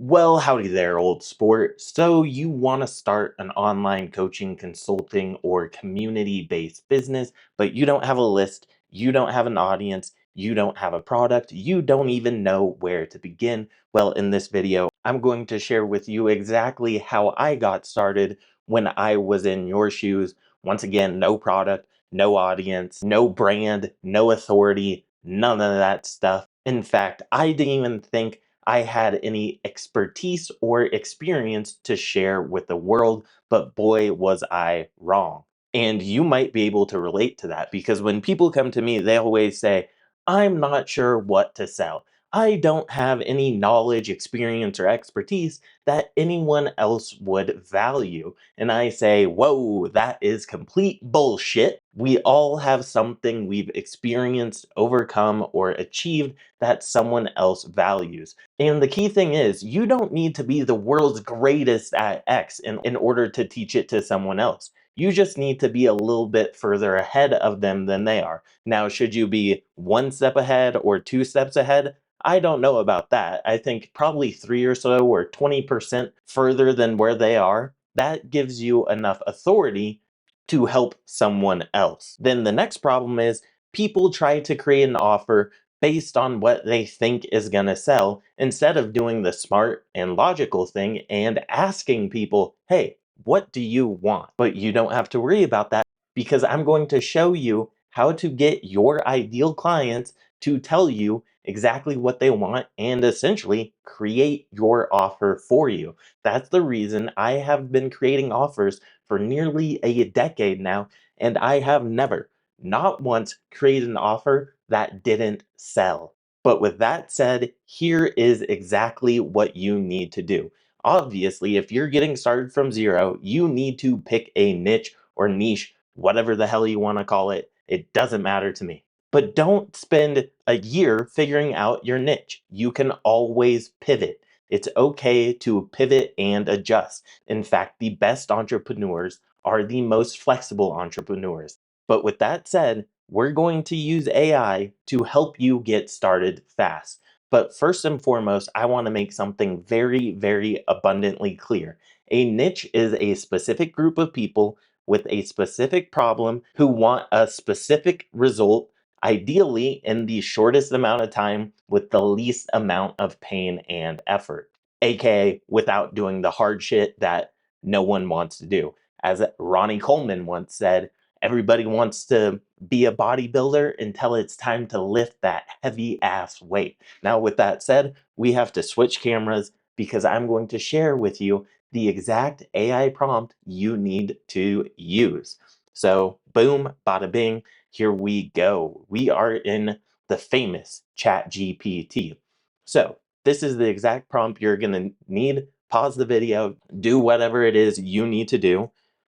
Well, howdy there, old sport. So, you want to start an online coaching, consulting, or community based business, but you don't have a list, you don't have an audience, you don't have a product, you don't even know where to begin. Well, in this video, I'm going to share with you exactly how I got started when I was in your shoes. Once again, no product, no audience, no brand, no authority, none of that stuff. In fact, I didn't even think I had any expertise or experience to share with the world, but boy, was I wrong. And you might be able to relate to that because when people come to me, they always say, I'm not sure what to sell. I don't have any knowledge, experience, or expertise that anyone else would value. And I say, whoa, that is complete bullshit. We all have something we've experienced, overcome, or achieved that someone else values. And the key thing is, you don't need to be the world's greatest at X in order to teach it to someone else. You just need to be a little bit further ahead of them than they are. Now, should you be one step ahead or two steps ahead? I don't know about that. I think probably three or so or 20% further than where they are. That gives you enough authority to help someone else. Then the next problem is people try to create an offer based on what they think is going to sell instead of doing the smart and logical thing and asking people, hey, what do you want? But you don't have to worry about that because I'm going to show you how to get your ideal clients to tell you exactly what they want and essentially create your offer for you. That's the reason I have been creating offers for nearly a decade now, and I have never, not once, created an offer that didn't sell. But with that said, here is exactly what you need to do. Obviously, if you're getting started from zero, you need to pick a niche or niche, whatever the hell you want to call it. It doesn't matter to me. But don't spend a year figuring out your niche. You can always pivot. It's okay to pivot and adjust. In fact, the best entrepreneurs are the most flexible entrepreneurs. But with that said, we're going to use AI to help you get started fast. But first and foremost, I want to make something very, very abundantly clear. A niche is a specific group of people with a specific problem who want a specific result, ideally in the shortest amount of time with the least amount of pain and effort, aka without doing the hard shit that no one wants to do. As Ronnie Coleman once said, everybody wants to be a bodybuilder until it's time to lift that heavy ass weight. Now, with that said, we have to switch cameras because I'm going to share with you the exact AI prompt you need to use. So, boom, bada bing, here we go. We are in the famous ChatGPT. So, this is the exact prompt you're going to need. Pause the video, do whatever it is you need to do.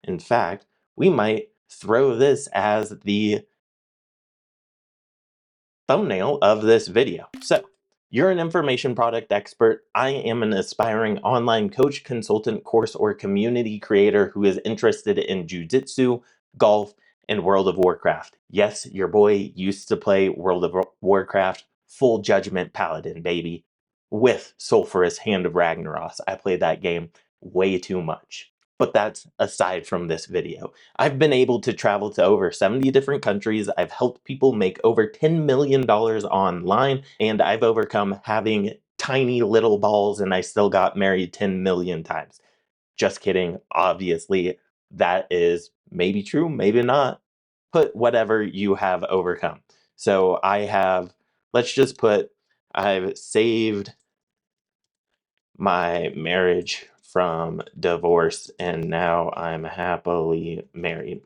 In fact, we might throw this as the thumbnail of this video. So, you're an information product expert. I am an aspiring online coach, consultant, course, or community creator who is interested in jujitsu, golf, and World of Warcraft. Yes, your boy used to play World of Warcraft, full judgment paladin, baby, with Sulfurous Hand of Ragnaros. I played that game way too much. But that's aside from this video. I've been able to travel to over 70 different countries. I've helped people make over $10 million online, and I've overcome having tiny little balls, and I still got married 10 million times. Just kidding. Obviously, that is maybe true, maybe not. Put whatever you have overcome. So I have, let's just put, I've saved my marriage from divorce and now I'm happily married.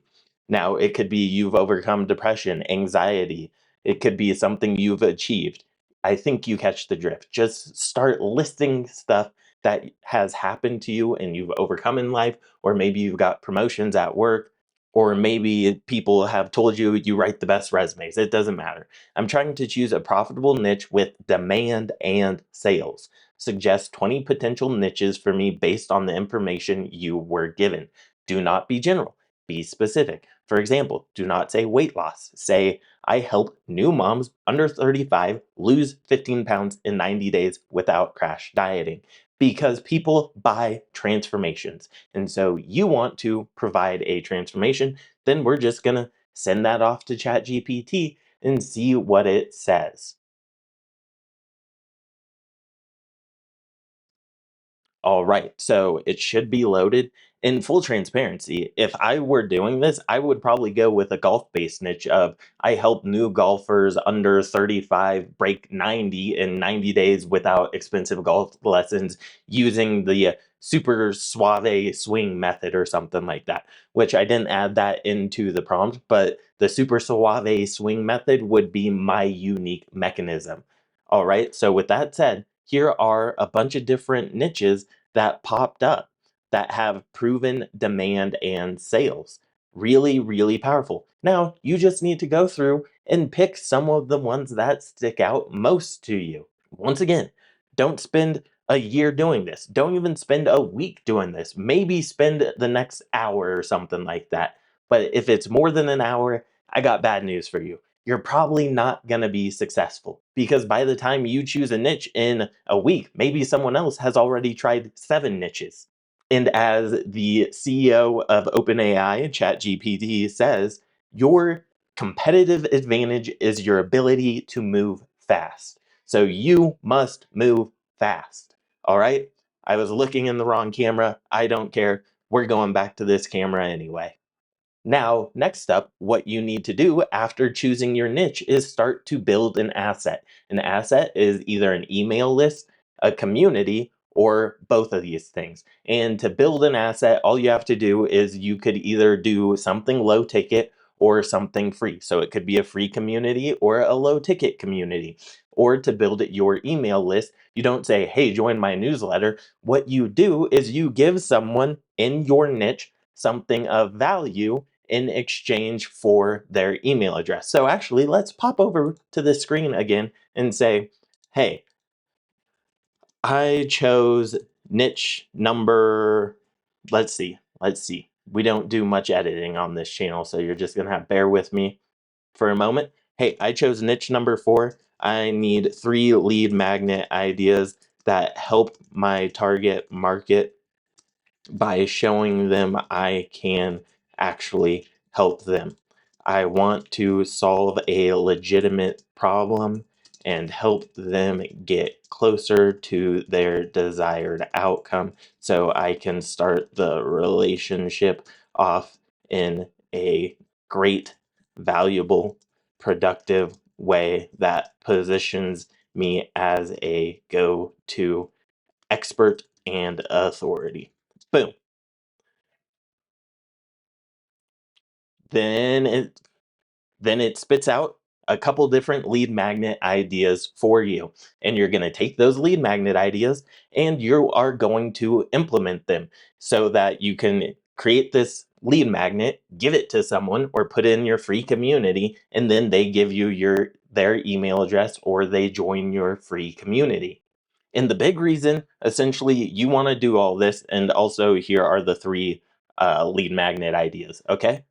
Now, it could be you've overcome depression, anxiety. It could be something you've achieved. I think you catch the drift. Just start listing stuff that has happened to you and you've overcome in life, or maybe you've got promotions at work, or maybe people have told you you write the best resumes. It doesn't matter. I'm trying to choose a profitable niche with demand and sales. Suggest 20 potential niches for me based on the information you were given. Do not be general, be specific. For example, do not say weight loss. Say, I help new moms under 35 lose 15 pounds in 90 days without crash dieting. because people buy transformations. And so you want to provide a transformation, then we're just going to send that off to ChatGPT and see what it says. All right, so it should be loaded. In full transparency, if I were doing this, I would probably go with a golf-based niche of I help new golfers under 35 break 90 in 90 days without expensive golf lessons using the super suave swing method or something like that, which I didn't add that into the prompt, but the super suave swing method would be my unique mechanism. All right, so with that said, here are a bunch of different niches that popped up that have proven demand and sales. Really, really powerful. Now, you just need to go through and pick some of the ones that stick out most to you. Once again, don't spend a year doing this. Don't even spend a week doing this. Maybe spend the next hour or something like that. But if it's more than an hour, I got bad news for you. You're probably not going to be successful because by the time you choose a niche in a week, maybe someone else has already tried 7 niches. And as the CEO of OpenAI, ChatGPT, says, your competitive advantage is your ability to move fast. So you must move fast. All right? I was looking in the wrong camera. I don't care. We're going back to this camera anyway. Now, next up, what you need to do after choosing your niche is start to build an asset. An asset is either an email list, a community, or both of these things. And to build an asset, all you have to do is you could either do something low ticket or something free. So it could be a free community or a low ticket community. Or to build your email list, you don't say, hey, join my newsletter. What you do is you give someone in your niche something of value in exchange for their email address. So actually, let's pop over to the screen again and say, hey, I chose niche number, let's see. We don't do much editing on this channel, so you're just gonna have bear with me for a moment. Hey, I chose niche number 4. I need 3 lead magnet ideas that help my target market by showing them I can actually help them. I want to solve a legitimate problem and help them get closer to their desired outcome so I can start the relationship off in a great, valuable, productive way that positions me as a go to expert and authority. Boom. Then it then it spits out a couple different lead magnet ideas for you. And you're going to take those lead magnet ideas and you are going to implement them so that you can create this lead magnet, give it to someone or put it in your free community and then they give you their email address or they join your free community. And the big reason essentially you want to do all this, and also here are the 3 lead magnet ideas, okay?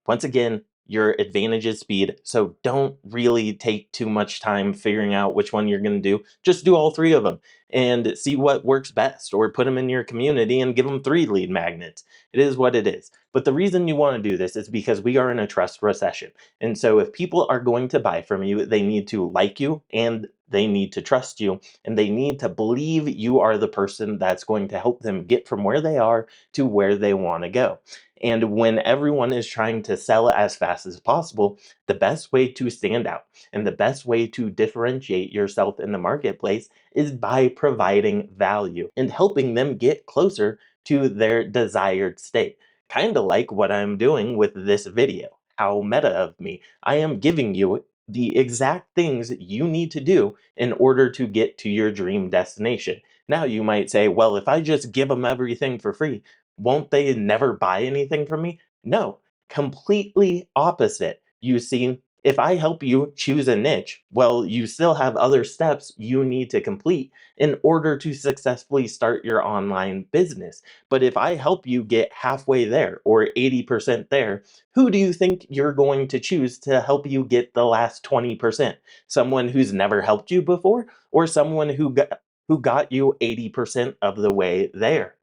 Once again, your advantage is speed, so don't really take too much time figuring out which one you're going to do. Just do all 3 of them and see what works best, or put them in your community and give them 3 lead magnets. It is what it is. But the reason you want to do this is because we are in a trust recession. And so if people are going to buy from you, they need to like you and they need to trust you and they need to believe you are the person that's going to help them get from where they are to where they want to go. And when everyone is trying to sell it as fast as possible, the best way to stand out and the best way to differentiate yourself in the marketplace is by providing value and helping them get closer to their desired state. Kind of like what I'm doing with this video. How meta of me. I am giving you the exact things you need to do in order to get to your dream destination. Now you might say, well, if I just give them everything for free, won't they never buy anything from me? No, completely opposite. You see, if I help you choose a niche, well, you still have other steps you need to complete in order to successfully start your online business. But if I help you get halfway there or 80% there, who do you think you're going to choose to help you get the last 20%? Someone who's never helped you before or someone who who got you 80% of the way there.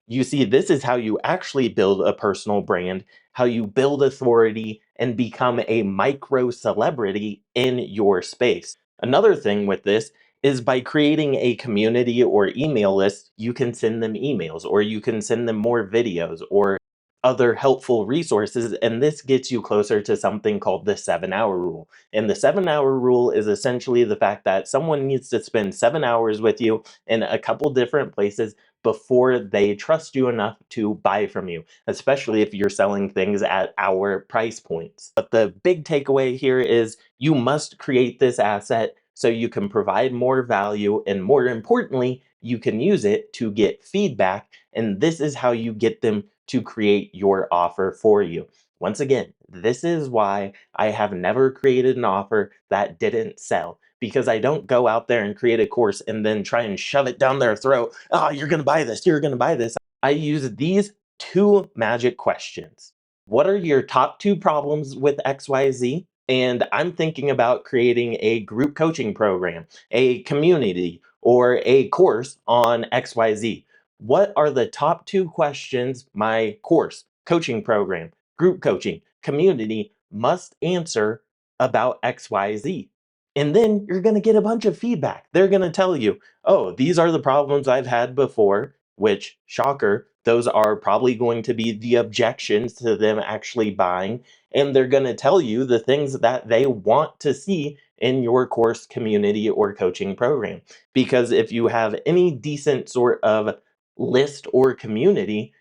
You see, this is how you actually build a personal brand, how you build authority and become a micro celebrity in your space. Another thing with this is by creating a community or email list, you can send them emails or you can send them more videos or other helpful resources. And this gets you closer to something called the 7 hour rule. And the 7 hour rule is essentially the fact that someone needs to spend 7 hours with you in a couple different places before they trust you enough to buy from you, especially if you're selling things at our price points. But the big takeaway here is you must create this asset so you can provide more value, and more importantly, you can use it to get feedback. And this is how you get them to create your offer for you. Once again, this is why I have never created an offer that didn't sell, because I don't go out there and create a course and then try and shove it down their throat. Oh, you're going to buy this. You're going to buy this. I use these two magic questions. What are your top two problems with XYZ? And I'm thinking about creating a group coaching program, a community, or a course on XYZ. What are the top two questions my course, coaching program, group coaching, community must answer about XYZ? And then you're going to get a bunch of feedback. They're going to tell you, oh, these are the problems I've had before, which, shocker, those are probably going to be the objections to them actually buying. And they're going to tell you the things that they want to see in your course, community, or coaching program. Because if you have any decent sort of list or community,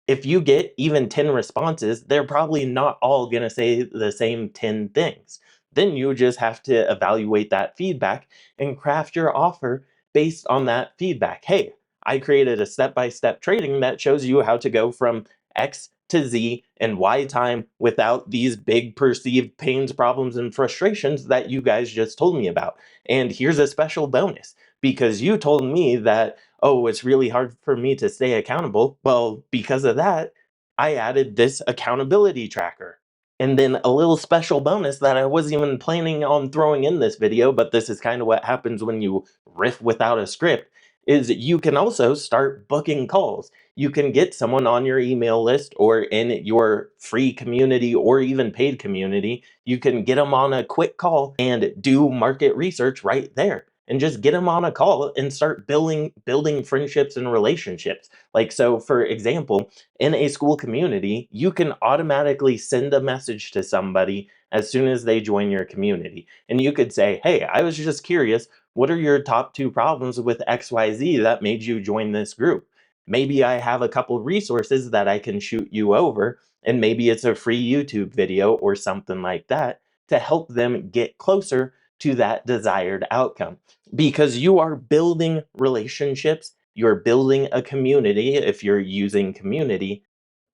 if you get even 10 responses, they're probably not all going to say the same 10 things. Then you just have to evaluate that feedback and craft your offer based on that feedback. Hey, I created a step by step training that shows you how to go from X to Z in Y time without these big perceived pains, problems, and frustrations that you guys just told me about. And here's a special bonus, because you told me that, oh, it's really hard for me to stay accountable. Well, because of that, I added this accountability tracker. And then a little special bonus that I wasn't even planning on throwing in this video, but this is kind of what happens when you riff without a script, is you can also start booking calls. You can get someone on your email list or in your free community or even paid community. You can get them on a quick call and do market research right there, and just get them on a call and start building friendships and relationships. Like, so for example, in a school community, you can automatically send a message to somebody as soon as they join your community, and you could say, hey, I was just curious, what are your top two problems with XYZ that made you join this group? Maybe I have a couple resources that I can shoot you over, and maybe it's a free YouTube video or something like that to help them get closer to that desired outcome. Because you are building relationships, you're building a community if you're using community,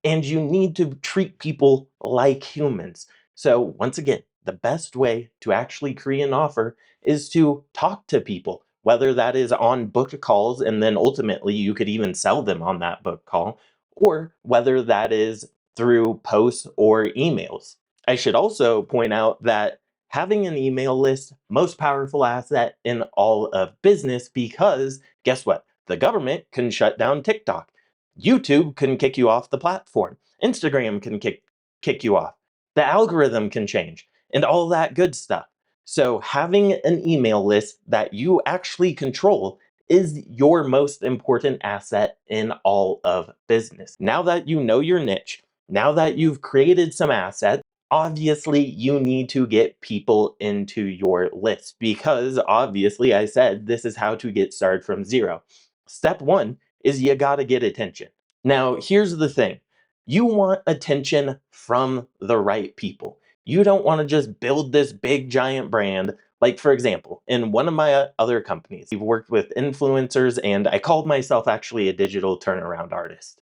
and you need to treat people like humans. So, once again, the best way to actually create an offer is to talk to people, whether that is on book calls and then ultimately you could even sell them on that book call, or whether that is through posts or emails. I should also point out that having an email list, most powerful asset in all of business, because guess what? The government can shut down TikTok. YouTube can kick you off the platform. Instagram can kick you off. The algorithm can change and all that good stuff. So having an email list that you actually control is your most important asset in all of business. Now that you know your niche, now that you've created some assets, obviously you need to get people into your list, because obviously I said this is how to get started from zero. Step one is you got to get attention. Now, here's the thing. You want attention from the right people. You don't want to just build this big giant brand. Like, for example, in one of my other companies, we've worked with influencers, and I called myself actually a digital turnaround artist.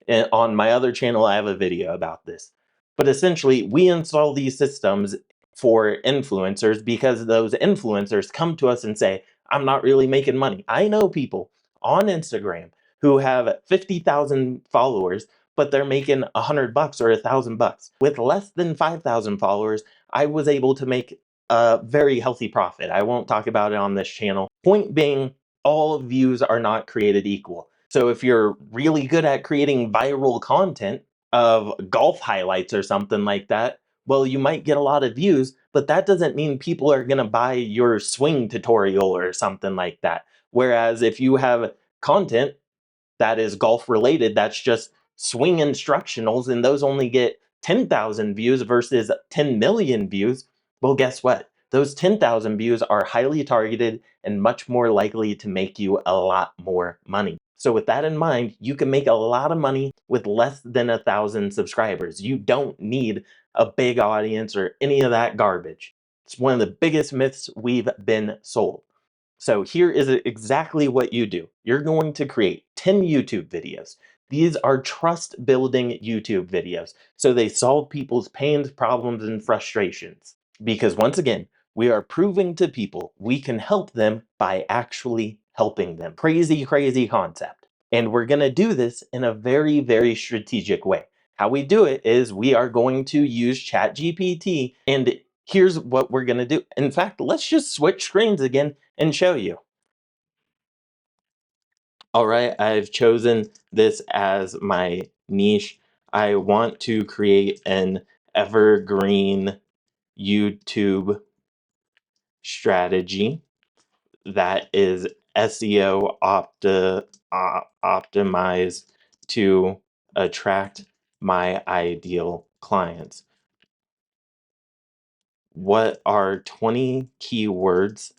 And on my other channel, I have a video about this. But essentially, we install these systems for influencers because those influencers come to us and say, I'm not really making money. I know people on Instagram who have 50,000 followers, but they're making $100 or $1,000. With less than 5,000 followers, I was able to make a very healthy profit. I won't talk about it on this channel. Point being, all views are not created equal. So if you're really good at creating viral content of golf highlights or something like that, well, you might get a lot of views, but that doesn't mean people are going to buy your swing tutorial or something like that. Whereas if you have content that is golf related, that's just swing instructionals, and those only get 10,000 views versus 10 million views. Well, guess what? Those 10,000 views are highly targeted and much more likely to make you a lot more money. So, with that in mind, you can make a lot of money with less than 1,000 subscribers. You don't need a big audience or any of that garbage. It's one of the biggest myths we've been sold. So here is exactly what you do. You're going to create 10 YouTube videos. These are trust building YouTube videos. So they solve people's pains, problems, and frustrations. Because once again, we are proving to people we can help them by actually helping them. Crazy, crazy concept. And we're going to do this in a very, very strategic way. How we do it is we are going to use ChatGPT, and here's what we're going to do. In fact, let's just switch screens again and show you. All right, I've chosen this as my niche. I want to create an evergreen YouTube strategy that is SEO optimized to attract my ideal clients. What are 20 keywords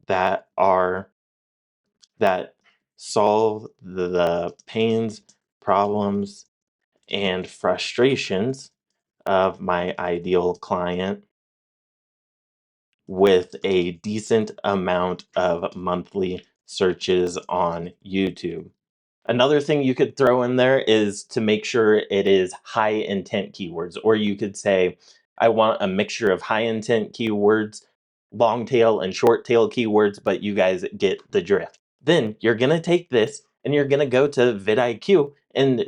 that are that solve the pains, problems, and frustrations of my ideal client with a decent amount of monthly searches on YouTube? Another thing you could throw in there is to make sure it is high intent keywords, or you could say, I want a mixture of high intent keywords, long tail and short tail keywords, but you guys get the drift. Then you're going to take this and you're going to go to vidIQ and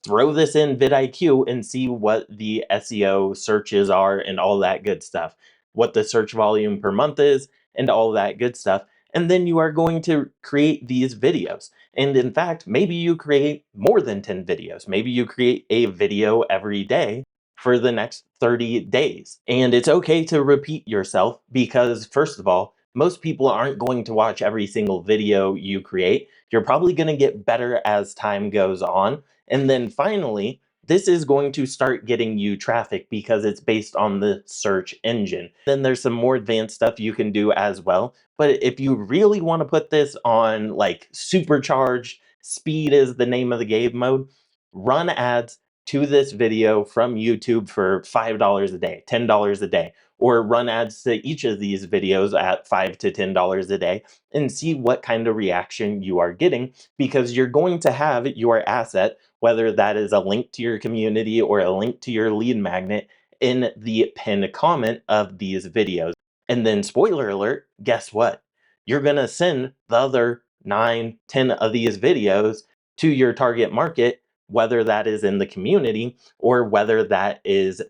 throw this in vidIQ and see what the SEO searches are and all that good stuff, what the search volume per month is, and all that good stuff. And then you are going to create these videos. And in fact, maybe you create more than 10 videos. Maybe you create a video every day for the next 30 days. And it's okay to repeat yourself because, first of all, most people aren't going to watch every single video you create. You're probably going to get better as time goes on. And then finally, this is going to start getting you traffic because it's based on the search engine. Then there's some more advanced stuff you can do as well. But if you really want to put this on like supercharged, speed is the name of the game mode, run ads to this video from YouTube for $5 a day, $10 a day, or run ads to each of these videos at $5 to $10 a day and see what kind of reaction you are getting, because you're going to have your asset, whether that is a link to your community or a link to your lead magnet, in the pinned comment of these videos. And then, spoiler alert, guess what? You're going to send the other 9, 10 of these videos to your target market, whether that is in the community or whether that is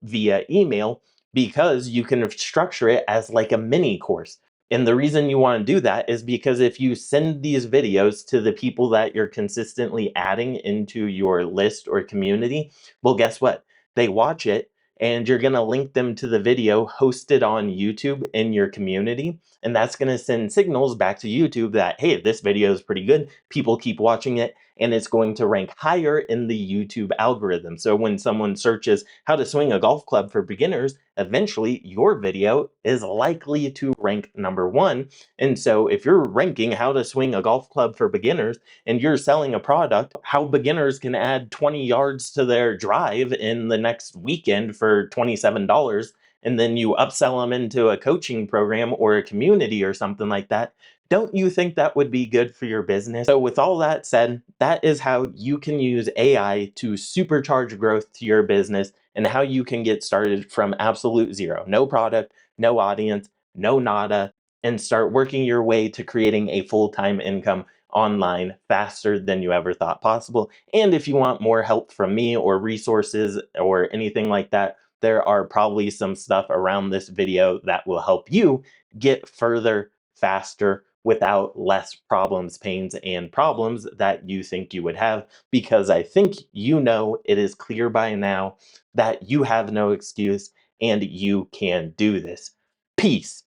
via email, because you can structure it as like a mini course. And the reason you want to do that is because if you send these videos to the people that you're consistently adding into your list or community, well, guess what? They watch it and you're going to link them to the video hosted on YouTube in your community. And that's going to send signals back to YouTube that, hey, this video is pretty good. People keep watching it, and it's going to rank higher in the YouTube algorithm. So when someone searches how to swing a golf club for beginners, eventually your video is likely to rank number one. And so if you're ranking how to swing a golf club for beginners and you're selling a product, how beginners can add 20 yards to their drive in the next weekend for $27, and then you upsell them into a coaching program or a community or something like that, don't you think that would be good for your business? So, with all that said, that is how you can use AI to supercharge growth to your business and how you can get started from absolute zero, no product, no audience, no nada, and start working your way to creating a full time income online faster than you ever thought possible. And if you want more help from me or resources or anything like that, there are probably some stuff around this video that will help you get further faster without less problems, pains, and problems that you think you would have, because I think you know it is clear by now that you have no excuse and you can do this. Peace.